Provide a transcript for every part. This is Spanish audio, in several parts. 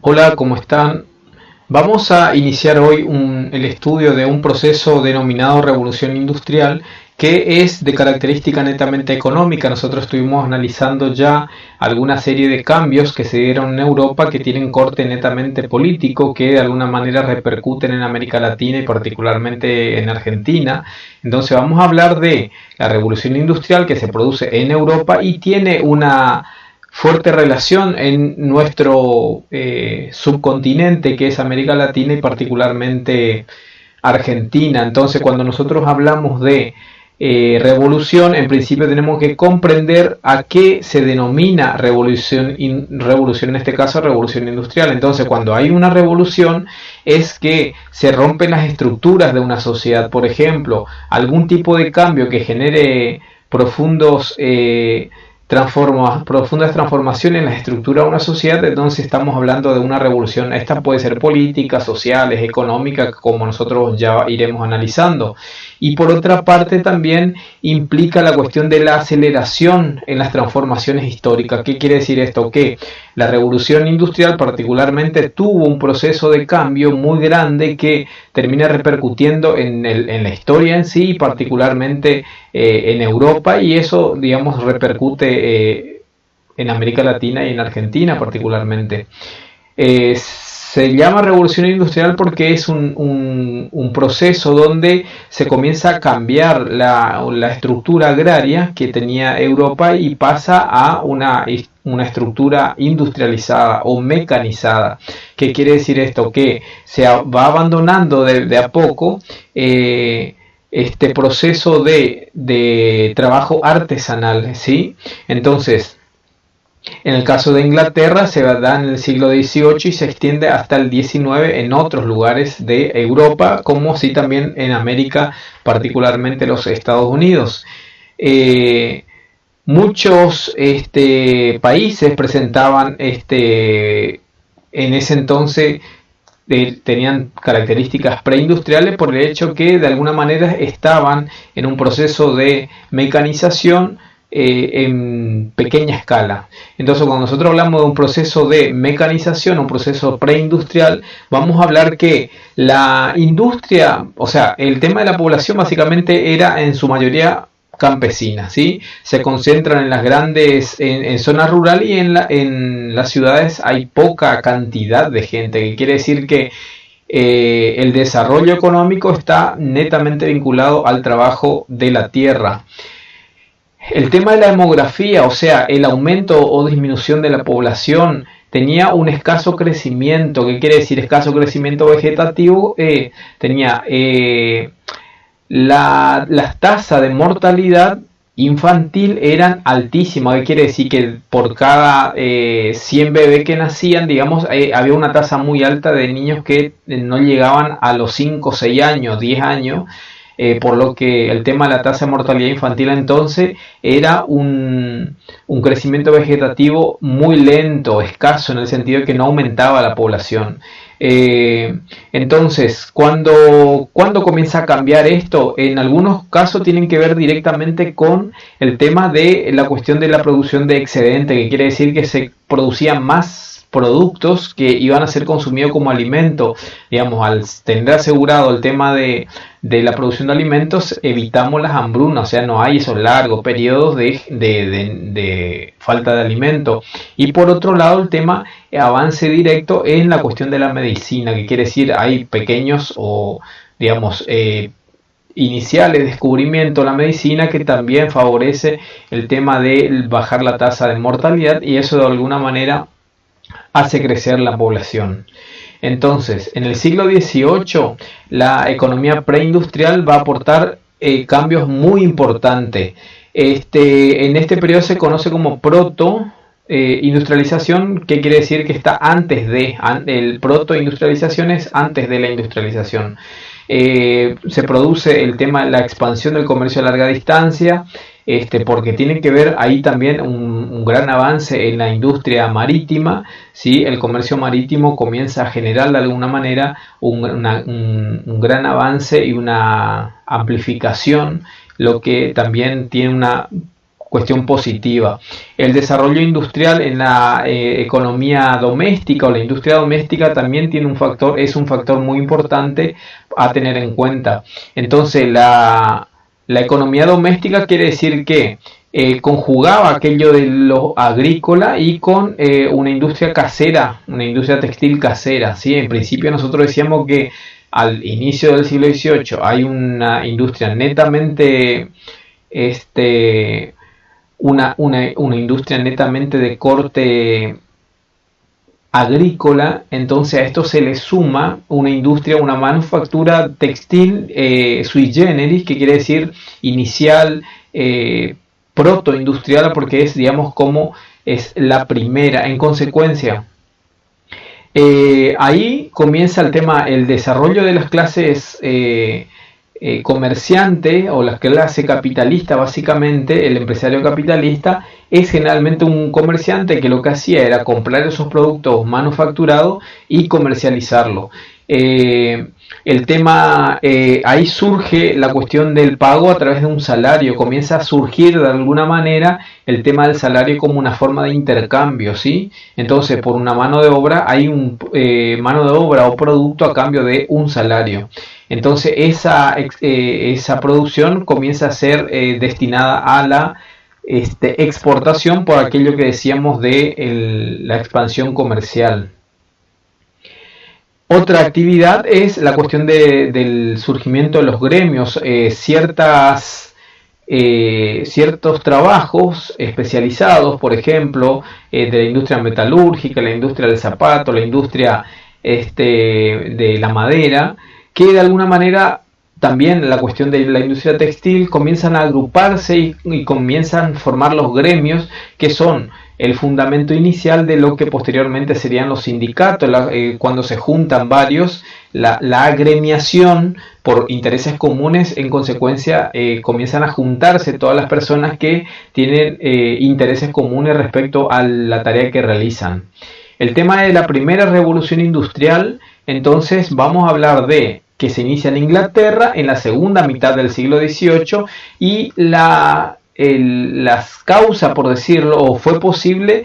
Hola, ¿cómo están? Vamos a iniciar hoy el estudio de un proceso denominado revolución industrial que es de característica netamente económica. Nosotros estuvimos analizando ya alguna serie de cambios que se dieron en Europa que tienen corte netamente político, que de alguna manera repercuten en América Latina y particularmente en Argentina. Entonces vamos a hablar de la revolución industrial que se produce en Europa y tiene una fuerte relación en nuestro subcontinente que es América Latina y particularmente Argentina. Entonces cuando nosotros hablamos de revolución, en principio tenemos que comprender a qué se denomina revolución, en este caso revolución industrial. Entonces cuando hay una revolución es que se rompen las estructuras de una sociedad. Por ejemplo, algún tipo de cambio que genere profundos profundas transformaciones en la estructura de una sociedad. Entonces estamos hablando de una revolución. Esta puede ser política, sociales, económica, como nosotros ya iremos analizando. Y por otra parte también implica la cuestión de la aceleración en las transformaciones históricas. ¿Qué quiere decir esto? Que la revolución industrial particularmente tuvo un proceso de cambio muy grande que termina repercutiendo en la historia en sí, particularmente en Europa, y eso, digamos, repercute en América Latina y en Argentina particularmente. Se llama revolución industrial porque es un proceso donde se comienza a cambiar la estructura agraria que tenía Europa y pasa a una estructura industrializada o mecanizada. ¿Qué quiere decir esto? Que se va abandonando de a poco este proceso de trabajo artesanal, ¿sí? Entonces, en el caso de Inglaterra se da en el siglo XVIII y se extiende hasta el XIX en otros lugares de Europa, como así también en América, particularmente los Estados Unidos. Eh, Muchos países presentaban en ese entonces tenían características preindustriales por el hecho que de alguna manera estaban en un proceso de mecanización en pequeña escala. Entonces cuando nosotros hablamos de un proceso de mecanización, un proceso preindustrial, vamos a hablar que la industria, o sea, el tema de la población básicamente era en su mayoría campesina, ¿sí? Se concentran en las grandes, en zonas rurales, y en las ciudades hay poca cantidad de gente, que quiere decir que el desarrollo económico está netamente vinculado al trabajo de la tierra. El tema de la demografía, o sea, el aumento o disminución de la población, tenía un escaso crecimiento. ¿Qué quiere decir escaso crecimiento vegetativo? Tenía las tasas de mortalidad infantil eran altísimas. ¿Qué quiere decir? Que por cada 100 bebés que nacían, digamos, había una tasa muy alta de niños que no llegaban a los 5, 6 años, 10 años. Por lo que el tema de la tasa de mortalidad infantil entonces era un crecimiento vegetativo muy lento, escaso, en el sentido de que no aumentaba la población. Entonces, cuando comienza a cambiar esto, en algunos casos tienen que ver directamente con el tema de la cuestión de la producción de excedente, que quiere decir que se producían más productos que iban a ser consumidos como alimento. Digamos, al tener asegurado el tema de la producción de alimentos, evitamos las hambrunas, o sea, no hay esos largos periodos de falta de alimento. Y por otro lado, el tema avance directo en la cuestión de la medicina, que quiere decir hay pequeños o digamos iniciales descubrimientos de la medicina que también favorece el tema de bajar la tasa de mortalidad, y eso de alguna manera hace crecer la población. Entonces, en el siglo XVIII, la economía preindustrial va a aportar cambios muy importantes. En este periodo se conoce como proto industrialización, que quiere decir que está antes de, el proto-industrialización es antes de la industrialización. Se produce el tema de la expansión del comercio a larga distancia, porque tiene que ver ahí también un gran avance en la industria marítima, ¿sí? El comercio marítimo comienza a generar de alguna manera un gran avance y una amplificación, lo que también tiene una cuestión positiva. El desarrollo industrial en la economía doméstica o la industria doméstica también tiene un factor, es un factor muy importante a tener en cuenta. Entonces, la economía doméstica quiere decir que conjugaba aquello de lo agrícola y con una industria casera, una industria textil casera, ¿sí? En principio nosotros decíamos que al inicio del siglo XVIII hay una industria netamente una industria netamente de corte agrícola. Entonces a esto se le suma una industria, una manufactura textil sui generis, que quiere decir inicial, protoindustrial, porque es, digamos, como es la primera. En consecuencia, ahí comienza el tema, el desarrollo de las clases comerciante o la clase capitalista. Básicamente el empresario capitalista es generalmente un comerciante que lo que hacía era comprar esos productos manufacturados y comercializarlos. El tema, ahí surge la cuestión del pago a través de un salario, comienza a surgir de alguna manera el tema del salario como una forma de intercambio, ¿sí? Entonces, por una mano de obra hay un mano de obra o producto a cambio de un salario. Entonces esa producción comienza a ser destinada a la exportación, por aquello que decíamos de la expansión comercial. Otra actividad es la cuestión del surgimiento de los gremios, ciertos trabajos especializados, por ejemplo, de la industria metalúrgica, la industria del zapato, la industria de la madera, que de alguna manera también la cuestión de la industria textil comienzan a agruparse y comienzan a formar los gremios, que son el fundamento inicial de lo que posteriormente serían los sindicatos. Cuando se juntan varios, la agremiación por intereses comunes, en consecuencia comienzan a juntarse todas las personas que tienen intereses comunes respecto a la tarea que realizan. El tema de la primera revolución industrial, entonces vamos a hablar de que se inicia en Inglaterra en la segunda mitad del siglo XVIII y las causas, por decirlo, o fue posible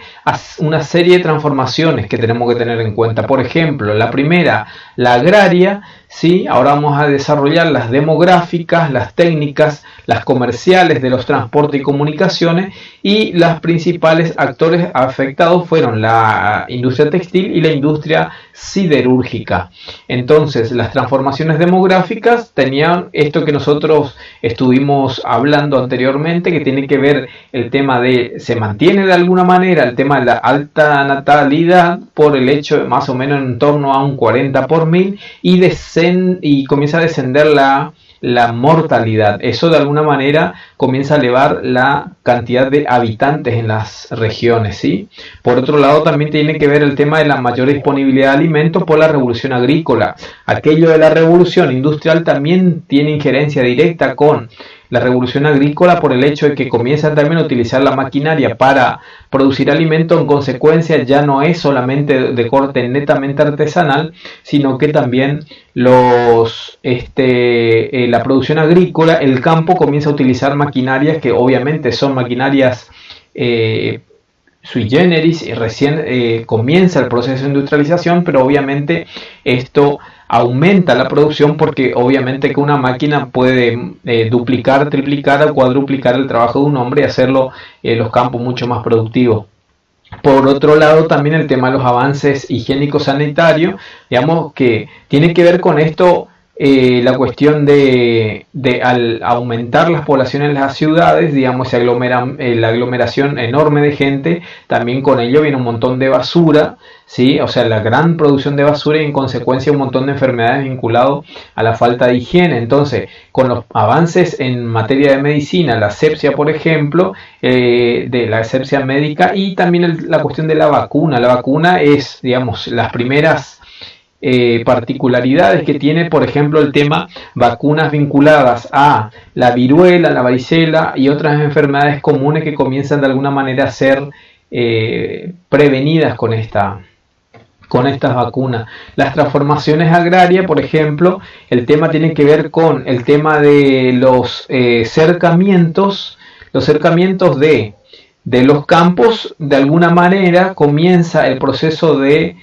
una serie de transformaciones que tenemos que tener en cuenta. Por ejemplo, la primera, la agraria, ¿sí? Ahora vamos a desarrollar las demográficas, las técnicas, las comerciales de los transportes y comunicaciones, y los principales actores afectados fueron la industria textil y la industria siderúrgica. Entonces, las transformaciones demográficas tenían esto que nosotros estuvimos hablando anteriormente, que tiene que ver el tema de, se mantiene de alguna manera el tema de la alta natalidad por el hecho de más o menos en torno a un 40 por 1000 y comienza a descender la mortalidad. Eso de alguna manera comienza a elevar la cantidad de habitantes en las regiones, ¿sí? Por otro lado, también tiene que ver el tema de la mayor disponibilidad de alimentos por la revolución agrícola. Aquello de la revolución industrial también tiene injerencia directa con la revolución agrícola por el hecho de que comienzan también a utilizar la maquinaria para producir alimentos. En consecuencia, ya no es solamente de corte netamente artesanal, sino que también la producción agrícola, el campo comienza a utilizar maquinarias que obviamente son maquinarias sui generis, y recién comienza el proceso de industrialización, pero obviamente esto aumenta la producción porque obviamente que una máquina puede duplicar, triplicar o cuadruplicar el trabajo de un hombre y hacerlo los campos mucho más productivos. Por otro lado, también el tema de los avances higiénicos sanitarios, digamos que tiene que ver con esto. La cuestión de al aumentar las poblaciones en las ciudades, digamos, se aglomeran, la aglomeración enorme de gente, también con ello viene un montón de basura, ¿sí? O sea, la gran producción de basura y en consecuencia un montón de enfermedades vinculadas a la falta de higiene. Entonces, con los avances en materia de medicina, la asepsia, por ejemplo, de la asepsia médica, y también la cuestión de la vacuna. La vacuna es, digamos, las primeras particularidades que tiene, por ejemplo, el tema vacunas vinculadas a la viruela, la varicela y otras enfermedades comunes que comienzan de alguna manera a ser prevenidas con estas vacunas. Las transformaciones agrarias, por ejemplo, el tema tiene que ver con el tema de los cercamientos, los cercamientos de los campos, de alguna manera comienza el proceso de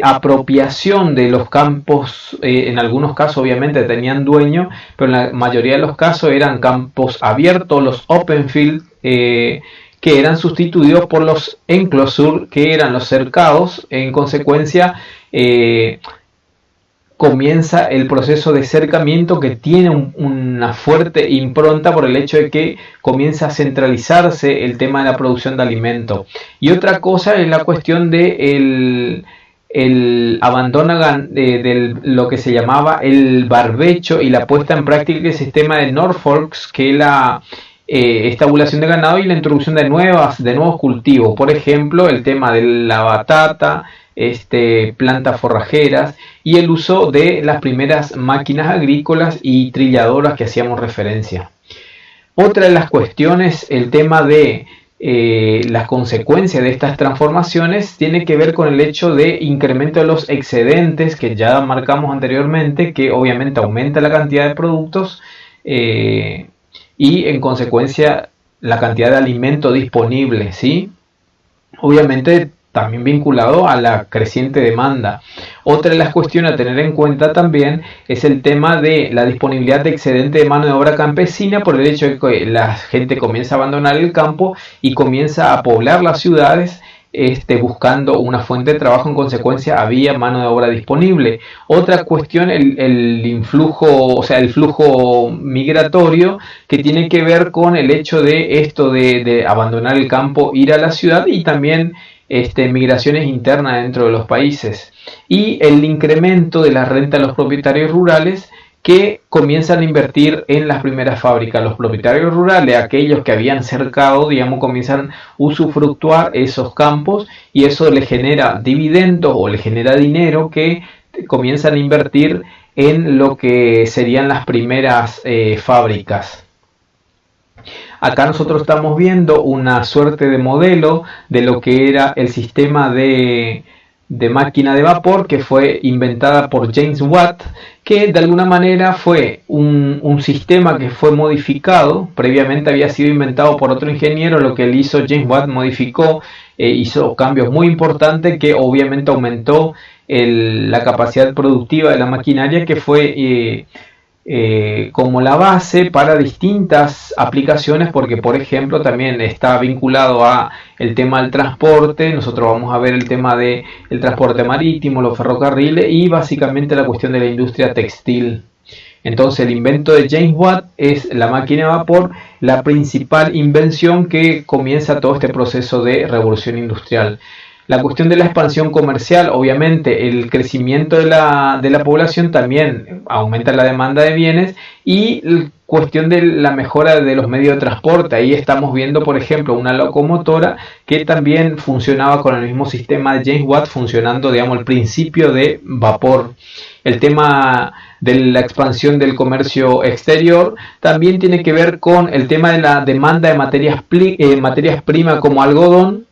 apropiación de los campos. En algunos casos obviamente tenían dueño, pero en la mayoría de los casos eran campos abiertos, los open field, que eran sustituidos por los enclosures, que eran los cercados. En consecuencia, comienza el proceso de cercamiento, que tiene una fuerte impronta por el hecho de que comienza a centralizarse el tema de la producción de alimentos. Y otra cosa es la cuestión de el abandono de lo que se llamaba el barbecho y la puesta en práctica del sistema de Norfolk, que es la estabulación de ganado y la introducción de nuevos cultivos. Por ejemplo, el tema de la batata, plantas forrajeras, y el uso de las primeras máquinas agrícolas y trilladoras que hacíamos referencia. Otra de las cuestiones, el tema de las consecuencias de estas transformaciones, tiene que ver con el hecho de incremento de los excedentes, que ya marcamos anteriormente, que obviamente aumenta la cantidad de productos y en consecuencia la cantidad de alimento disponible, ¿sí? Obviamente también vinculado a la creciente demanda. Otra de las cuestiones a tener en cuenta también es el tema de la disponibilidad de excedente de mano de obra campesina, por el hecho de que la gente comienza a abandonar el campo y comienza a poblar las ciudades, buscando una fuente de trabajo. En consecuencia había mano de obra disponible. Otra cuestión, el influjo, o sea, el flujo migratorio, que tiene que ver con el hecho de esto de abandonar el campo, ir a la ciudad, y también migraciones internas dentro de los países, y el incremento de la renta de los propietarios rurales, que comienzan a invertir en las primeras fábricas. Los propietarios rurales, aquellos que habían cercado, digamos, comienzan a usufructuar esos campos, y eso le genera dividendos o le genera dinero, que comienzan a invertir en lo que serían las primeras fábricas. Acá nosotros estamos viendo una suerte de modelo de lo que era el sistema de máquina de vapor, que fue inventada por James Watt, que de alguna manera fue un sistema que fue modificado. Previamente había sido inventado por otro ingeniero. Lo que él hizo, James Watt modificó, hizo cambios muy importantes, que obviamente aumentó la capacidad productiva de la maquinaria, que fue como la base para distintas aplicaciones, porque por ejemplo también está vinculado a el tema del transporte. Nosotros vamos a ver el tema del transporte marítimo, los ferrocarriles y básicamente la cuestión de la industria textil. Entonces el invento de James Watt es la máquina de vapor, la principal invención que comienza todo este proceso de revolución industrial. La cuestión de la expansión comercial, obviamente el crecimiento de la población también aumenta la demanda de bienes, y la cuestión de la mejora de los medios de transporte. Ahí estamos viendo, por ejemplo, una locomotora que también funcionaba con el mismo sistema de James Watt, funcionando, digamos, el principio de vapor. El tema de la expansión del comercio exterior también tiene que ver con el tema de la demanda de materias primas como algodón,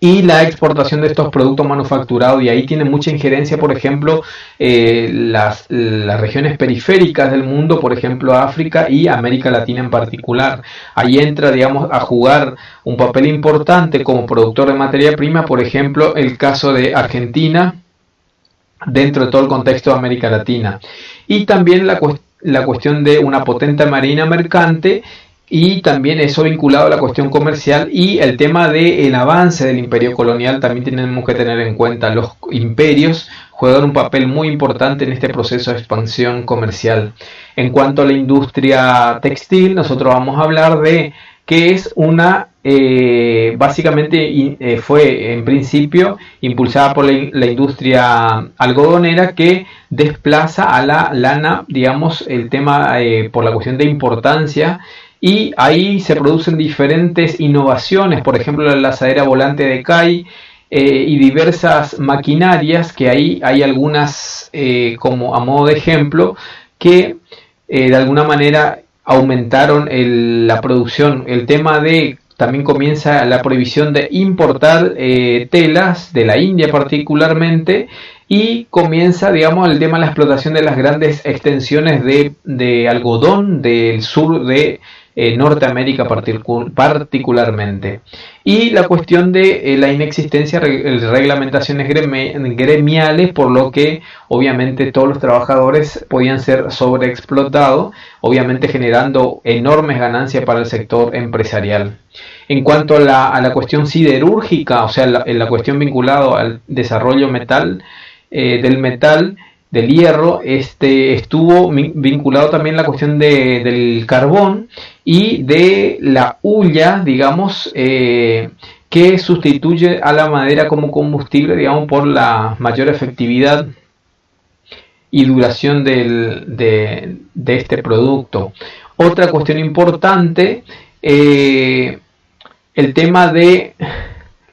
y la exportación de estos productos manufacturados. Y ahí tiene mucha injerencia, por ejemplo, las regiones periféricas del mundo, por ejemplo África y América Latina en particular. Ahí entra, digamos, a jugar un papel importante como productor de materia prima, por ejemplo el caso de Argentina dentro de todo el contexto de América Latina. Y también la cuestión de una potente marina mercante, y también eso vinculado a la cuestión comercial, y el tema del avance del imperio colonial también tenemos que tener en cuenta. Los imperios juegan un papel muy importante en este proceso de expansión comercial. En cuanto a la industria textil, nosotros vamos a hablar de que es básicamente fue en principio impulsada por la industria algodonera, que desplaza a la lana, digamos, el tema por la cuestión de importancia. Y ahí se producen diferentes innovaciones, por ejemplo la lanzadera volante de Kay, y diversas maquinarias, que ahí hay algunas como a modo de ejemplo, que de alguna manera aumentaron la producción. El tema de también comienza la prohibición de importar telas de la India particularmente, y comienza, digamos, el tema de la explotación de las grandes extensiones de algodón del sur de Norteamérica particularmente. Y la cuestión de la inexistencia de reglamentaciones gremiales, por lo que obviamente todos los trabajadores podían ser sobreexplotados, obviamente generando enormes ganancias para el sector empresarial. En cuanto a la cuestión siderúrgica, o sea, la cuestión vinculada al desarrollo del metal, del hierro, estuvo vinculado también la cuestión del carbón y de la hulla, digamos, que sustituye a la madera como combustible, digamos, por la mayor efectividad y duración de este producto. Otra cuestión importante, el tema de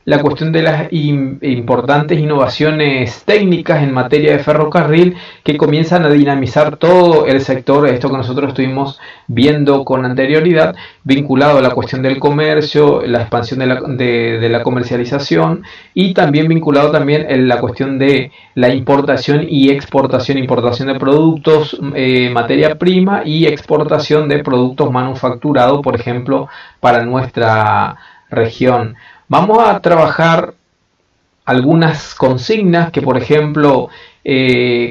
la cuestión de las importantes innovaciones técnicas en materia de ferrocarril que comienzan a dinamizar todo el sector, esto que nosotros estuvimos viendo con anterioridad, vinculado a la cuestión del comercio, la expansión de la comercialización y también vinculado también en la cuestión de la importación y exportación de productos, materia prima y exportación de productos manufacturados, por ejemplo, para nuestra región. Vamos a trabajar algunas consignas que, por ejemplo,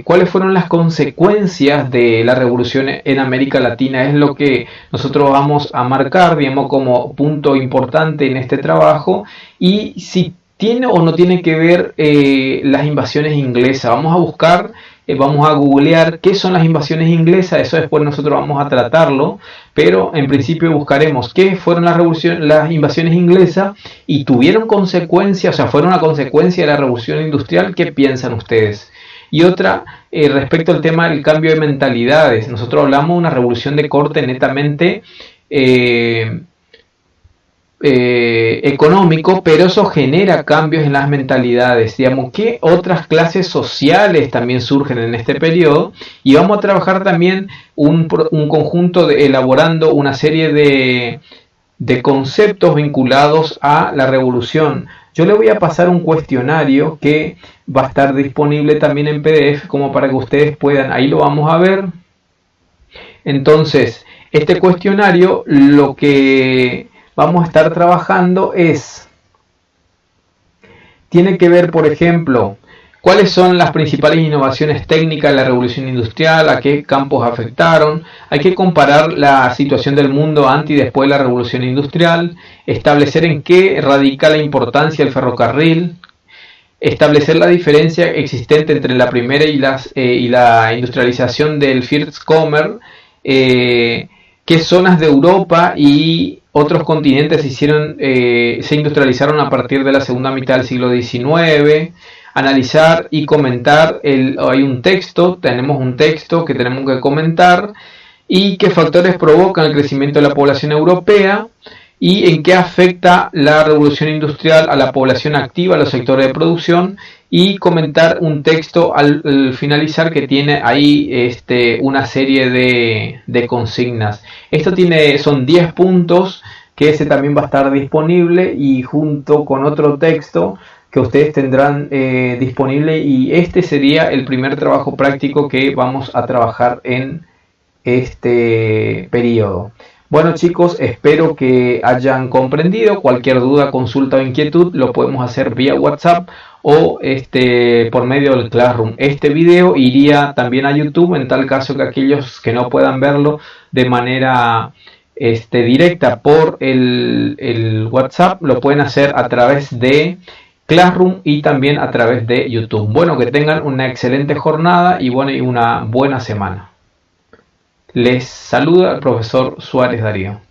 cuáles fueron las consecuencias de la revolución en América Latina. Es lo que nosotros vamos a marcar, digamos, como punto importante en este trabajo. Y si tiene o no tiene que ver las invasiones inglesas. Vamos a buscar, vamos a googlear qué son las invasiones inglesas. Eso después nosotros vamos a tratarlo. Pero en principio buscaremos qué fueron las invasiones inglesas y tuvieron consecuencias, o sea, fueron una consecuencia de la revolución industrial. ¿Qué piensan ustedes? Y otra, respecto al tema del cambio de mentalidades. Nosotros hablamos de una revolución de corte netamente económico, pero eso genera cambios en las mentalidades. Digamos, ¿qué otras clases sociales también surgen en este periodo? Y vamos a trabajar también un conjunto elaborando una serie de conceptos vinculados a la revolución. Yo le voy a pasar un cuestionario que va a estar disponible también en PDF, como para que ustedes puedan, ahí lo vamos a ver. Entonces, este cuestionario, lo que vamos a estar trabajando tiene que ver, por ejemplo, cuáles son las principales innovaciones técnicas de la revolución industrial, a qué campos afectaron. Hay que comparar la situación del mundo antes y después de la revolución industrial, establecer en qué radica la importancia del ferrocarril, establecer la diferencia existente entre la primera y la industrialización del First Commerce, qué zonas de Europa y otros continentes se industrializaron a partir de la segunda mitad del siglo XIX, analizar y comentar, tenemos un texto que tenemos que comentar, y qué factores provocan el crecimiento de la población europea, y en qué afecta la revolución industrial a la población activa, a los sectores de producción, y comentar un texto al finalizar que tiene ahí una serie de consignas. Son 10 puntos que ese también va a estar disponible y junto con otro texto que ustedes tendrán disponible, y este sería el primer trabajo práctico que vamos a trabajar en este periodo. Bueno, chicos, espero que hayan comprendido. Cualquier duda, consulta o inquietud lo podemos hacer vía WhatsApp o por medio del Classroom. Este video iría también a YouTube en tal caso que aquellos que no puedan verlo de manera directa por el WhatsApp lo pueden hacer a través de Classroom y también a través de YouTube. Bueno, que tengan una excelente jornada y una buena semana. Les saluda el profesor Suárez Darío.